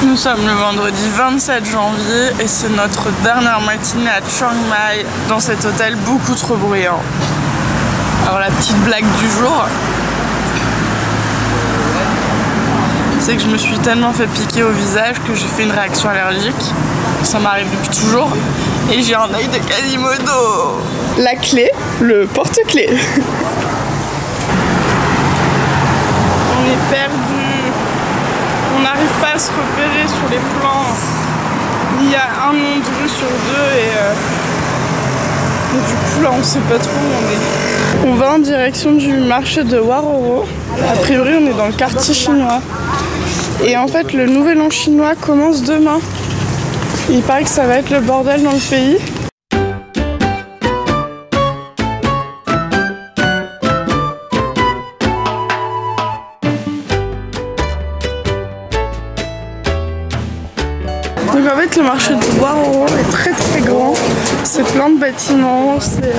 Nous sommes le vendredi 27 janvier et c'est notre dernière matinée à Chiang Mai dans cet hôtel beaucoup trop bruyant. Alors la petite blague du jour, c'est que je me suis tellement fait piquer au visage que j'ai fait une réaction allergique. Ça m'arrive depuis toujours et j'ai un œil de Quasimodo. La clé, le porte-clés. On est perdu. On n'arrive pas à se repérer sur les plans. Il y a un nom de rue sur deux et du coup là on sait pas trop où on est. On va en direction du marché de Waroro. A priori on est dans le quartier chinois. Et en fait le nouvel an chinois commence demain. Il paraît que ça va être le bordel dans le pays. Donc en fait le marché de Waroro est très très grand, c'est plein de bâtiments, c'est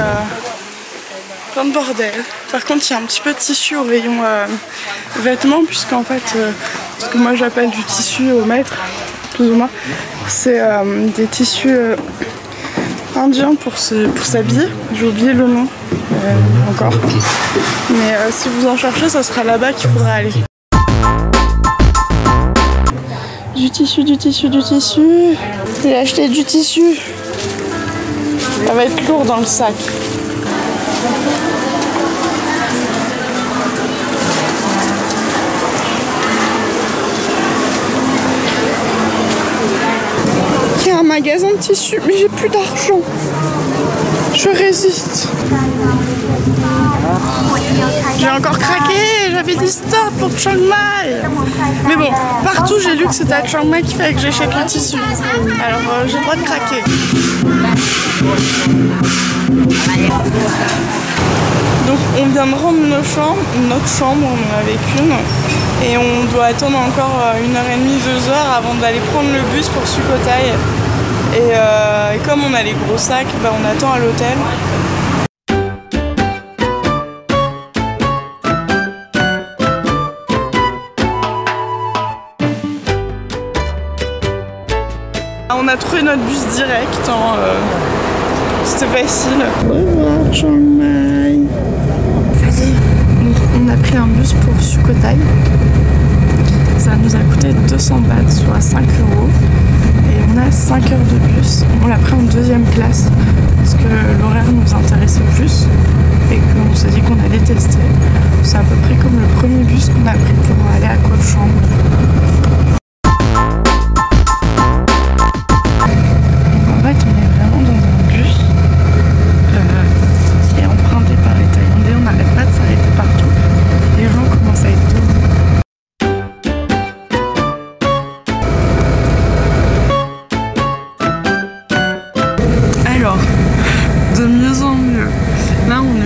plein de bordel. Par contre il y a un petit peu de tissu au rayon vêtements puisqu'en fait ce que moi j'appelle du tissu au mètre, plus ou moins, c'est des tissus indiens pour s'habiller, j'ai oublié le nom encore, mais si vous en cherchez ça sera là-bas qu'il faudra aller. Du tissu, du tissu, du tissu. J'ai acheté du tissu. Ça va être lourd dans le sac. Il y a un magasin de tissu, mais j'ai plus d'argent. Je résiste. J'ai encore craqué, j'avais dit stop pour Chiang Mai. Mais bon, partout j'ai lu que c'était à Chiang Mai qu'il fallait que j'achète le tissu. Alors j'ai le droit de craquer. Donc on vient de rendre notre chambre, on en avait qu'une. Et on doit attendre encore 1h30, 2h avant d'aller prendre le bus pour Sukhothai. Et comme on a les gros sacs, bah, on attend à l'hôtel. On a trouvé notre bus direct, c'était facile. Au revoir Chiang Mai. On a pris un bus pour Sukhothai. Ça nous a coûté 200 bahts, soit 5 €. Et on a 5 heures de bus. On l'a pris en deuxième classe parce que l'horaire nous intéressait plus et qu'on s'est dit qu'on allait tester. C'est à peu près comme le premier bus qu'on a pris pour aller à Ko Chang.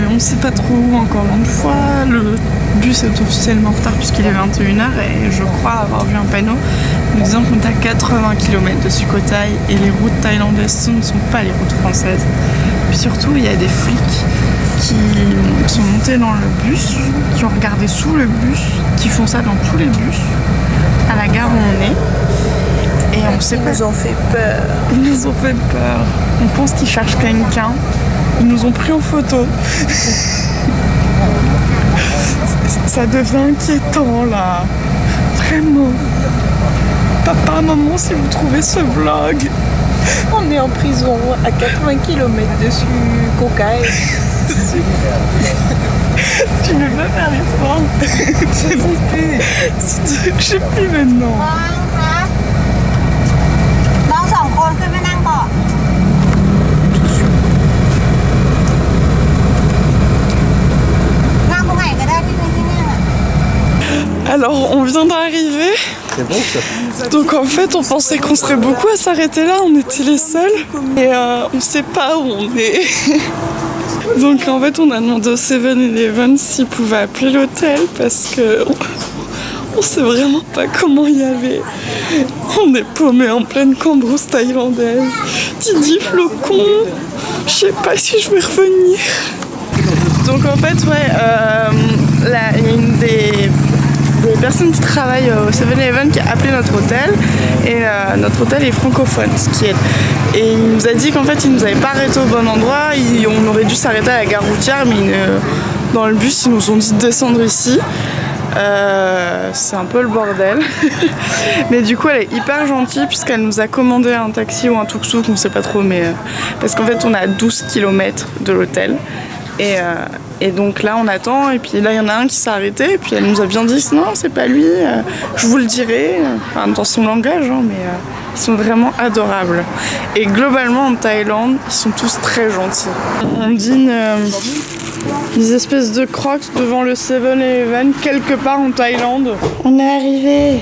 On sait pas trop où encore une fois, le bus est officiellement en retard puisqu'il est 21h et je crois avoir vu un panneau nous disant qu'on est à 80 km de Sukhothai et les routes thaïlandaises ce ne sont pas les routes françaises. Puis surtout il y a des flics qui sont montés dans le bus, qui ont regardé sous le bus, qui font ça dans tous les bus, à la gare où on est. Et on sait pas. Ils nous ont fait peur. Ils nous ont fait peur. On pense qu'ils cherchent quelqu'un. Ils nous ont pris en photo. Ça devient inquiétant là. Vraiment. Papa, maman, si vous trouvez ce vlog. On est en prison à 80 km de Sukhothai. Tu ne veux pas faire l'effort. S'il vous plaît. Je sais plus maintenant. Alors on vient d'arriver, donc en fait on pensait qu'on serait beaucoup à s'arrêter là, on était les seuls et on sait pas où on est. Donc en fait on a demandé au 7-Eleven s'ils pouvaient appeler l'hôtel parce que on sait vraiment pas comment y aller. On est paumé en pleine cambrousse thaïlandaise. Didi flocon, je sais pas si je vais revenir. Donc en fait ouais, il y a une des une personne qui travaille au 7-Eleven qui a appelé notre hôtel et notre hôtel est francophone, ce qui aide. Et il nous a dit qu'en fait il nous avait pas arrêté au bon endroit, on aurait dû s'arrêter à la gare routière, mais dans le bus ils nous ont dit de descendre ici. C'est un peu le bordel. Mais du coup elle est hyper gentille puisqu'elle nous a commandé un taxi ou un tuk-tuk, on sait pas trop, mais parce qu'en fait on est à 12 km de l'hôtel. Et donc là on attend et puis là il y en a un qui s'est arrêté et puis elle nous a bien dit non c'est pas lui, je vous le dirai, enfin dans son langage hein, mais ils sont vraiment adorables. Et globalement en Thaïlande ils sont tous très gentils. On dîne des espèces de crocs devant le 7-Eleven quelque part en Thaïlande. On est arrivé.